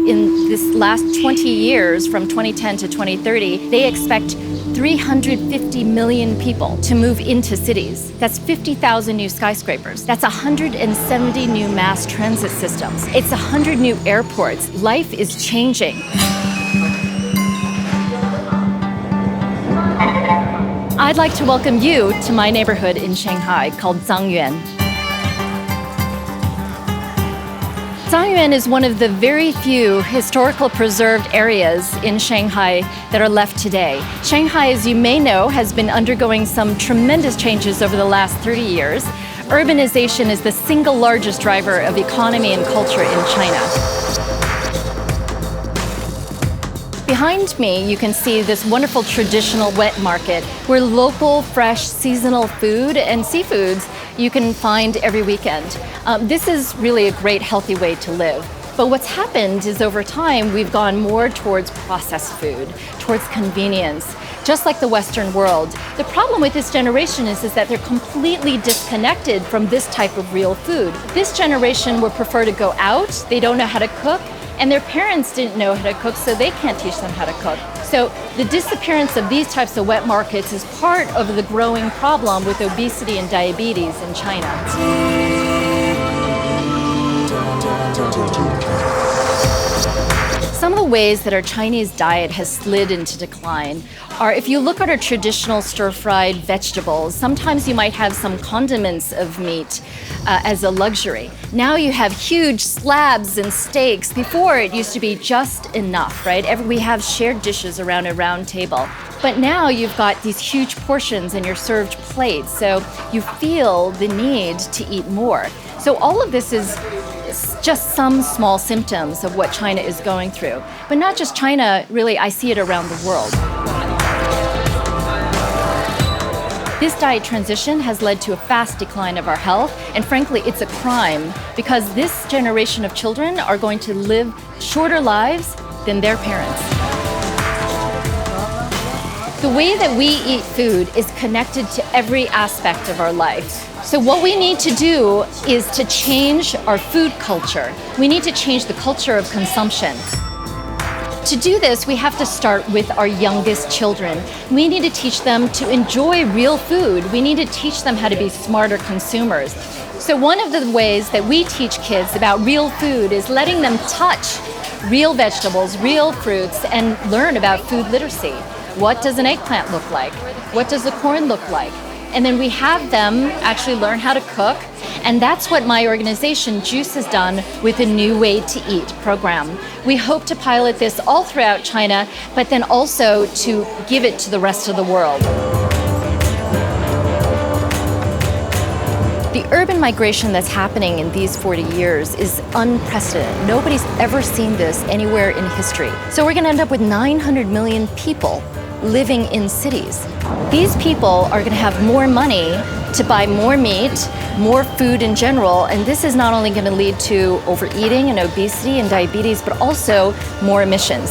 in this last 20 years, from 2010 to 2030, they expect 350 million people to move into cities. That's 50,000 new skyscrapers. That's 170 new mass transit systems. It's 100 new airports. Life is changing. I'd like to welcome you to my neighborhood in Shanghai called Zangyuan. Zangyuan is one of the very few historical preserved areas in Shanghai that are left today. Shanghai, as you may know, has been undergoing some tremendous changes over the last 30 years. Urbanization is the single largest driver of economy and culture in China. Behind me, you can see this wonderful traditional wet market where local, fresh, seasonal food and seafoods you can find every weekend. This is really a great, healthy way to live. But what's happened is over time, we've gone more towards processed food, towards convenience, just like the Western world. The problem with this generation is that they're completely disconnected from this type of real food. This generation would prefer to go out, they don't know how to cook, and their parents didn't know how to cook, so they can't teach them how to cook. So the disappearance of these types of wet markets is part of the growing problem with obesity and diabetes in China. Some of the ways that our Chinese diet has slid into decline are, if you look at our traditional stir-fried vegetables, sometimes you might have some condiments of meat as a luxury. Now you have huge slabs and steaks. Before, it used to be just enough, right? We have shared dishes around a round table. But now you've got these huge portions and you're served plates, so you feel the need to eat more. So all of this is just some small symptoms of what China is going through. But not just China, really, I see it around the world. This diet transition has led to a fast decline of our health, and frankly, it's a crime because this generation of children are going to live shorter lives than their parents. The way that we eat food is connected to every aspect of our life. So what we need to do is to change our food culture. We need to change the culture of consumption. To do this, we have to start with our youngest children. We need to teach them to enjoy real food. We need to teach them how to be smarter consumers. So one of the ways that we teach kids about real food is letting them touch real vegetables, real fruits, and learn about food literacy. What does an eggplant look like? What does the corn look like? And then we have them actually learn how to cook. And that's what my organization, Juice, has done with the New Way to Eat program. We hope to pilot this all throughout China, but then also to give it to the rest of the world. The urban migration that's happening in these 40 years is unprecedented. Nobody's ever seen this anywhere in history. So we're going to end up with 900 million people living in cities. These people are going to have more money to buy more meat, more food in general, and this is not only going to lead to overeating and obesity and diabetes, but also more emissions.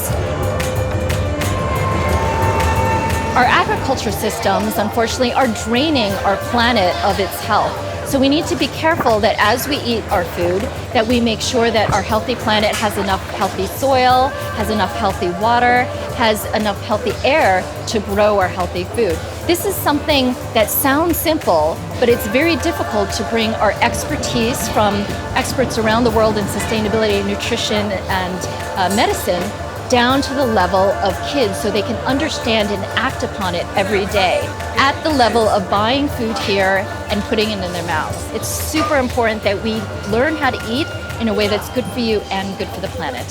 Our agriculture systems, unfortunately, are draining our planet of its health. So we need to be careful that as we eat our food, that we make sure that our healthy planet has enough healthy soil, has enough healthy water, has enough healthy air to grow our healthy food. This is something that sounds simple, but it's very difficult to bring our expertise from experts around the world in sustainability, nutrition, and medicine down to the level of kids so they can understand and act upon it every day at the level of buying food here and putting it in their mouths. It's super important that we learn how to eat in a way that's good for you and good for the planet.